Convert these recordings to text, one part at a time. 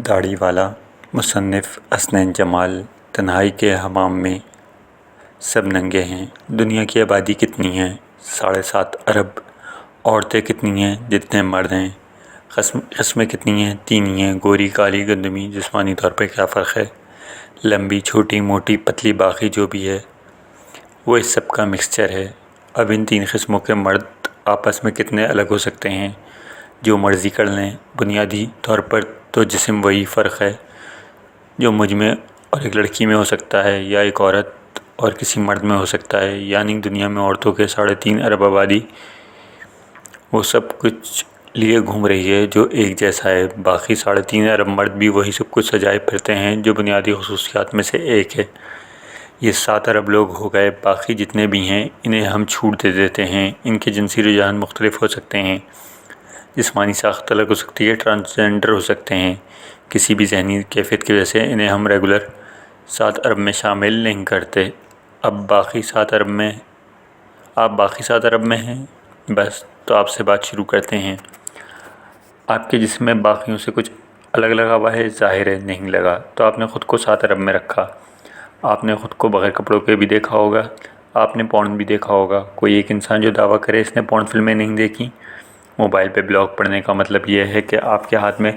داڑھی والا مصنف حسنین جمال تنہائی کے حمام میں سب ننگے ہیں۔ دنیا کی آبادی کتنی ہے؟ 7.5 ارب۔ عورتیں کتنی ہیں؟ جتنے مرد ہیں۔ قسمیں کتنی ہیں؟ 3 ہی ہیں، گوری، کالی، گندمی۔ جسمانی طور پر کیا فرق ہے؟ لمبی، چھوٹی، موٹی، پتلی، باقی جو بھی ہے وہ اس سب کا مکسچر ہے۔ اب ان 3 قسموں کے مرد آپس میں کتنے الگ ہو سکتے ہیں؟ جو مرضی کر لیں۔ بنیادی طور پر تو جسم وہی فرق ہے جو مجھ میں اور ایک لڑکی میں ہو سکتا ہے، یا ایک عورت اور کسی مرد میں ہو سکتا ہے۔ یعنی دنیا میں عورتوں کے 3.5 ارب آبادی وہ سب کچھ لیے گھوم رہی ہے جو ایک جیسا ہے۔ باقی 3.5 ارب مرد بھی وہی سب کچھ سجائے پھرتے ہیں جو بنیادی خصوصیات میں سے ایک ہے۔ یہ 7 ارب لوگ ہو گئے۔ باقی جتنے بھی ہیں انہیں ہم چھوٹ دے دیتے ہیں۔ ان کے جنسی رجحان مختلف ہو سکتے ہیں، جسمانی ساخت الگ ہو سکتی ہے، ٹرانسجنڈر ہو سکتے ہیں۔ کسی بھی ذہنی کیفیت کی وجہ سے انہیں ہم ریگولر 7 ارب میں شامل نہیں کرتے۔ آپ باقی 7 ارب میں ہیں؟ بس تو آپ سے بات شروع کرتے ہیں۔ آپ کے جسم میں باقیوں سے کچھ الگ لگا ہوا ہے؟ ظاہر ہے نہیں لگا، تو آپ نے خود کو 7 ارب میں رکھا۔ آپ نے خود کو بغیر کپڑوں کے بھی دیکھا ہوگا، آپ نے پورن بھی دیکھا ہوگا۔ کوئی ایک انسان جو دعویٰ کرے اس نے پورن فلمیں نہیں دیکھی۔ موبائل پہ بلاگ پڑھنے کا مطلب یہ ہے کہ آپ کے ہاتھ میں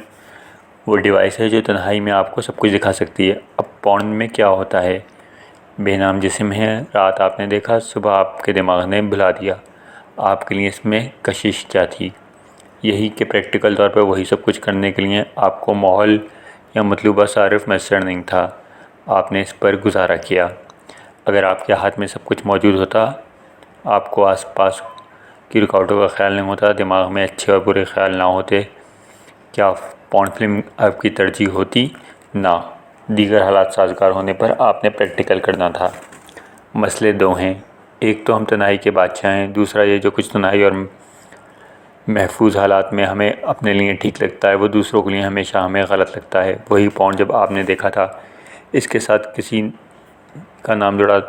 وہ ڈیوائس ہے جو تنہائی میں آپ کو سب کچھ دکھا سکتی ہے۔ اب پورن میں کیا ہوتا ہے؟ بے نام جسم ہے، رات آپ نے دیکھا، صبح آپ کے دماغ نے بھلا دیا۔ آپ کے لیے اس میں کشش کیا تھی؟ یہی کہ پریکٹیکل طور پر وہی سب کچھ کرنے کے لیے آپ کو ماحول یا مطلوبہ صارف میسر نہیں تھا۔ آپ نے اس پر گزارا کیا۔ اگر آپ کے ہاتھ میں سب کچھ موجود ہوتا، آپ کو آس پاس کی رکاوٹوں کا خیال نہیں ہوتا، دماغ میں اچھے اور برے خیال نہ ہوتے، کیا پورن فلم آپ کی ترجیح ہوتی؟ نہ۔ دیگر حالات سازگار ہونے پر آپ نے پریکٹیکل کرنا تھا۔ مسئلے 2 ہیں۔ ایک تو ہم تنہائی کے بادشاہ ہیں، دوسرا یہ جو کچھ تنہائی اور محفوظ حالات میں ہمیں اپنے لیے ٹھیک لگتا ہے وہ دوسروں کے لیے ہمیشہ ہمیں غلط لگتا ہے۔ وہی پورن جب آپ نے دیکھا تھا، اس کے ساتھ کسی کا نام جڑا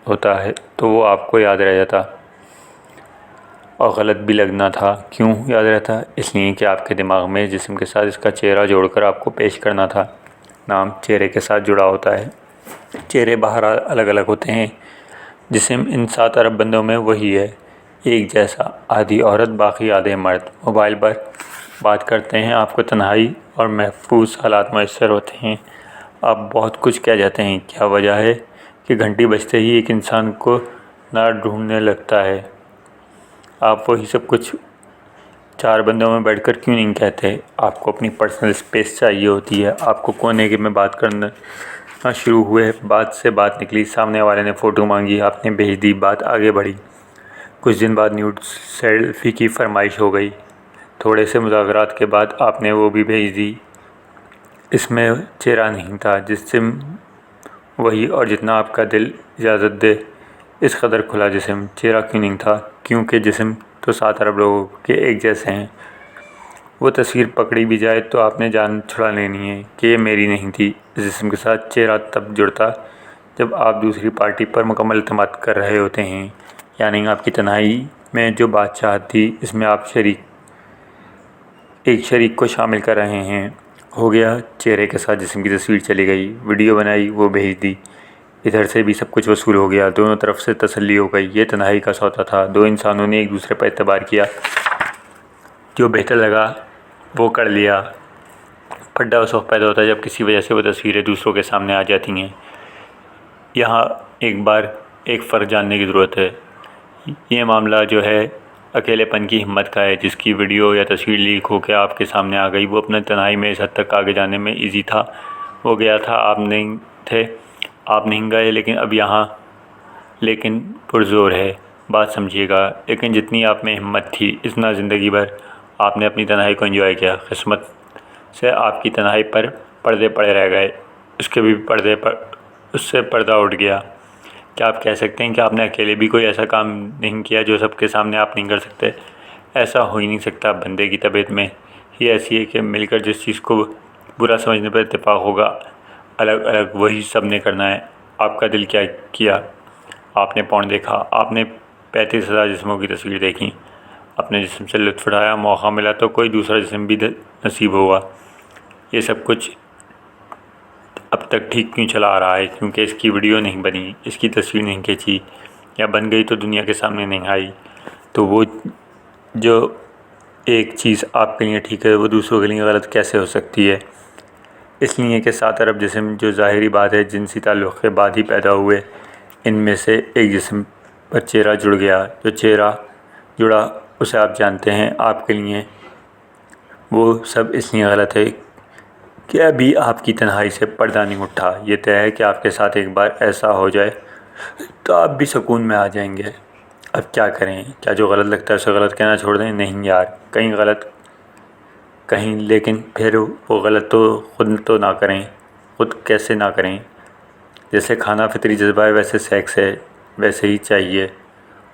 ہوتا ہے تو وہ آپ کو یاد رہ جاتا اور غلط بھی لگنا تھا۔ کیوں یاد رہتا؟ اس لیے کہ آپ کے دماغ میں جسم کے ساتھ اس کا چہرہ جوڑ کر آپ کو پیش کرنا تھا۔ نام چہرے کے ساتھ جڑا ہوتا ہے، چہرے باہر الگ الگ ہوتے ہیں۔ جسم ان 7 ارب بندوں میں وہی ہے، ایک جیسا، آدھی عورت باقی آدھے مرد۔ موبائل پر بات کرتے ہیں، آپ کو تنہائی اور محفوظ حالات میسر ہوتے ہیں، آپ بہت کچھ کہہ جاتے ہیں۔ کیا وجہ ہے کہ گھنٹی بجتے ہی ایک انسان کو نہ ڈھونڈنے لگتا ہے؟ آپ وہی سب کچھ 4 بندوں میں بیٹھ کر کیوں نہیں کہتے؟ آپ کو اپنی پرسنل سپیس چاہیے ہوتی ہے۔ آپ کو کونے میں بات کرنا شروع ہوئے، بات سے بات نکلی، سامنے والے نے فوٹو مانگی، آپ نے بھیج دی، بات آگے بڑھی۔ کچھ دن بعد نیوڈ سیلفی کی فرمائش ہو گئی، تھوڑے سے مذاکرات کے بعد آپ نے وہ بھی بھیج دی۔ اس میں چہرہ نہیں تھا، جسم وہی، اور جتنا آپ کا دل اجازت دے اس قدر کھلا جسم۔ چہرہ کیوں نہیں تھا؟ کیونکہ جسم تو 7 ارب لوگوں کے ایک جیسے ہیں۔ وہ تصویر پکڑی بھی جائے تو آپ نے جان چھڑا لینی ہے کہ یہ میری نہیں تھی۔ اس جسم کے ساتھ چہرہ تب جڑتا جب آپ دوسری پارٹی پر مکمل اعتماد کر رہے ہوتے ہیں۔ یعنی آپ کی تنہائی میں جو بات چاہت تھی، اس میں آپ ایک شریک کو شامل کر رہے ہیں۔ ہو گیا، چہرے کے ساتھ جسم کی تصویر چلی گئی، ویڈیو بنائی، وہ بھیج دی، ادھر سے بھی سب کچھ وصول ہو گیا، دونوں طرف سے تسلی ہو گئی۔ یہ تنہائی کا سودا تھا۔ 2 انسانوں نے ایک دوسرے پر اعتبار کیا، جو بہتر لگا وہ کر لیا۔ پھڈا اس وقت پیدا ہوتا ہے جب کسی وجہ سے وہ تصویریں دوسروں کے سامنے آ جاتی ہیں۔ یہاں ایک فرق جاننے کی ضرورت ہے۔ یہ معاملہ جو ہے اکیلے پن کی ہمت کا ہے۔ جس کی ویڈیو یا تصویر لیک ہو کے آپ کے سامنے آ گئی، وہ اپنے تنہائی میں اس حد تک آگے جانے میں ایزی تھا، وہ گیا تھا، آپ نہیں تھے، آپ نہیں گئے، لیکن اب یہاں لیکن پرزور ہے۔ بات سمجھیے گا، لیکن جتنی آپ میں ہمت تھی، اتنا زندگی بھر آپ نے اپنی تنہائی کو انجوائے کیا۔ قسمت سے آپ کی تنہائی پر پردے پڑے رہ گئے، اس سے پردہ اٹھ گیا۔ کیا آپ کہہ سکتے ہیں کہ آپ نے اکیلے بھی کوئی ایسا کام نہیں کیا جو سب کے سامنے آپ نہیں کر سکتے؟ ایسا ہو ہی نہیں سکتا۔ بندے کی طبیعت میں ہی ایسی ہے کہ مل کر جس چیز کو برا سمجھنے پر اتفاق ہوگا، الگ الگ وہی سب نے کرنا ہے۔ آپ کا دل کیا کیا؟ آپ نے پورن دیکھا، آپ نے 35,000 جسموں کی تصویر دیکھی، اپنے جسم سے لطف اٹھایا، موقع ملا تو کوئی دوسرا جسم بھی نصیب ہوا۔ یہ سب کچھ اب تک ٹھیک کیوں چلا آ رہا ہے؟ کیونکہ اس کی ویڈیو نہیں بنی، اس کی تصویر نہیں کھینچی، یا بن گئی تو دنیا کے سامنے نہیں آئی۔ تو وہ جو ایک چیز آپ کے لیے ٹھیک ہے وہ دوسروں کے لیے غلط کیسے ہو سکتی ہے؟ اس لیے کہ 7 ارب جسم جو ظاہری بات ہے جنسی تعلق کے بعد ہی پیدا ہوئے، ان میں سے ایک جسم پر چہرہ جڑ گیا۔ جو چہرہ جڑا اسے آپ جانتے ہیں، آپ کے لیے وہ سب اس لیے غلط ہے کہ ابھی آپ کی تنہائی سے پردہ نہیں اٹھا۔ یہ طے ہے کہ آپ کے ساتھ ایک بار ایسا ہو جائے تو آپ بھی سکون میں آ جائیں گے۔ اب کیا کریں؟ کیا جو غلط لگتا ہے اسے غلط کہنا چھوڑ دیں؟ نہیں یار، کہیں غلط کہیں، لیکن پھر وہ غلط تو خود تو نہ کریں۔ خود کیسے نہ کریں؟ جیسے کھانا فطری جذبہ ہے، ویسے سیکس ہے، ویسے ہی چاہیے،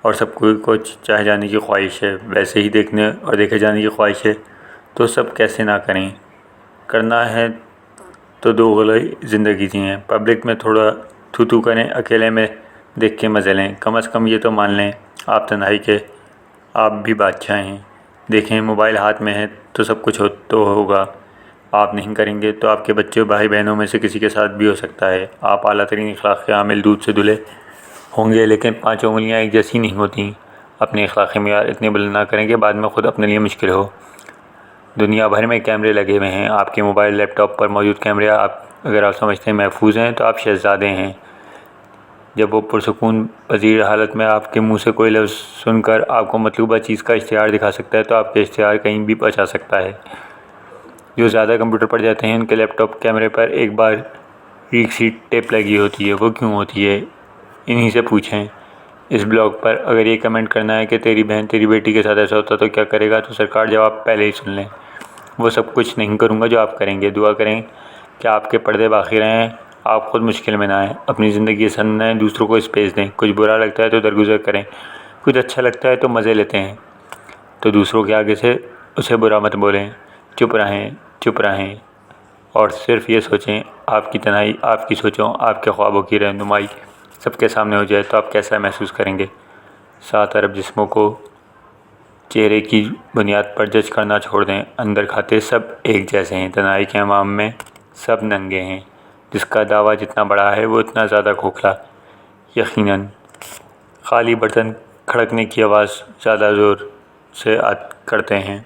اور سب کو چاہے جانے کی خواہش ہے، ویسے ہی دیکھنے اور دیکھے جانے کی خواہش ہے، تو سب کیسے نہ کریں؟ کرنا ہے تو دو گلوئی زندگی جئیں۔ پبلک میں تھوڑا تھو کریں، اکیلے میں دیکھ کے مزے لیں۔ کم از کم یہ تو مان لیں آپ تنہائی کے آپ بھی بادشاہ ہیں۔ دیکھیں، موبائل ہاتھ میں ہے تو سب کچھ تو ہوگا۔ آپ نہیں کریں گے تو آپ کے بچے بھائی بہنوں میں سے کسی کے ساتھ بھی ہو سکتا ہے۔ آپ اعلیٰ ترین اخلاق کے حامل دودھ سے دھلے ہوں گے، لیکن 5 انگلیاں ایک جیسی نہیں ہوتیں۔ اپنے اخلاقی معیار اتنے بلند نہ کریں کہ بعد میں خود اپنے لیے مشکل ہو۔ دنیا بھر میں کیمرے لگے ہوئے ہیں۔ آپ کے موبائل لیپ ٹاپ پر موجود کیمرے اگر آپ سمجھتے ہیں محفوظ ہیں تو آپ شہزادے ہیں۔ جب وہ پرسکون پذیر حالت میں آپ کے منہ سے کوئی لفظ سن کر آپ کو مطلوبہ چیز کا اشتہار دکھا سکتا ہے تو آپ کے اشتہار کہیں بھی پہنچا سکتا ہے۔ جو زیادہ کمپیوٹر پڑھ جاتے ہیں ان کے لیپ ٹاپ کیمرے پر ایک بار ریک سی ٹیپ لگی ہوتی ہے۔ وہ کیوں ہوتی ہے؟ انہی سے پوچھیں۔ اس بلاگ پر اگر یہ کمنٹ کرنا ہے کہ تیری بہن تیری بیٹی کے ساتھ ایسا ہوتا تو کیا کرے گا، تو سرکار جواب پہلے ہی سن لیں۔ وہ سب کچھ نہیں کروں گا جو آپ کریں گے۔ دعا کریں کہ آپ کے پردے باقی رہیں، آپ خود مشکل میں نہ آئیں، اپنی زندگی آسان بنائیں، دوسروں کو اسپیس دیں۔ کچھ برا لگتا ہے تو درگزر کریں، کچھ اچھا لگتا ہے تو مزے لیتے ہیں، تو دوسروں کے آگے سے اسے برا مت بولیں۔ چپ رہیں اور صرف یہ سوچیں آپ کی تنہائی آپ کی سوچوں، آپ کے خوابوں کی رہنمائی سب کے سامنے ہو جائے تو آپ کیسا محسوس کریں گے؟ 7 ارب جسموں کو چہرے کی بنیاد پر جج کرنا چھوڑ دیں۔ اندر کھاتے سب ایک جیسے ہیں۔ تنہائی کے امام میں سب ننگے ہیں۔ جس کا دعویٰ جتنا بڑا ہے وہ اتنا زیادہ کھوکھلا۔ یقیناً خالی برتن کھڑکنے کی آواز زیادہ زور سے کرتے ہیں۔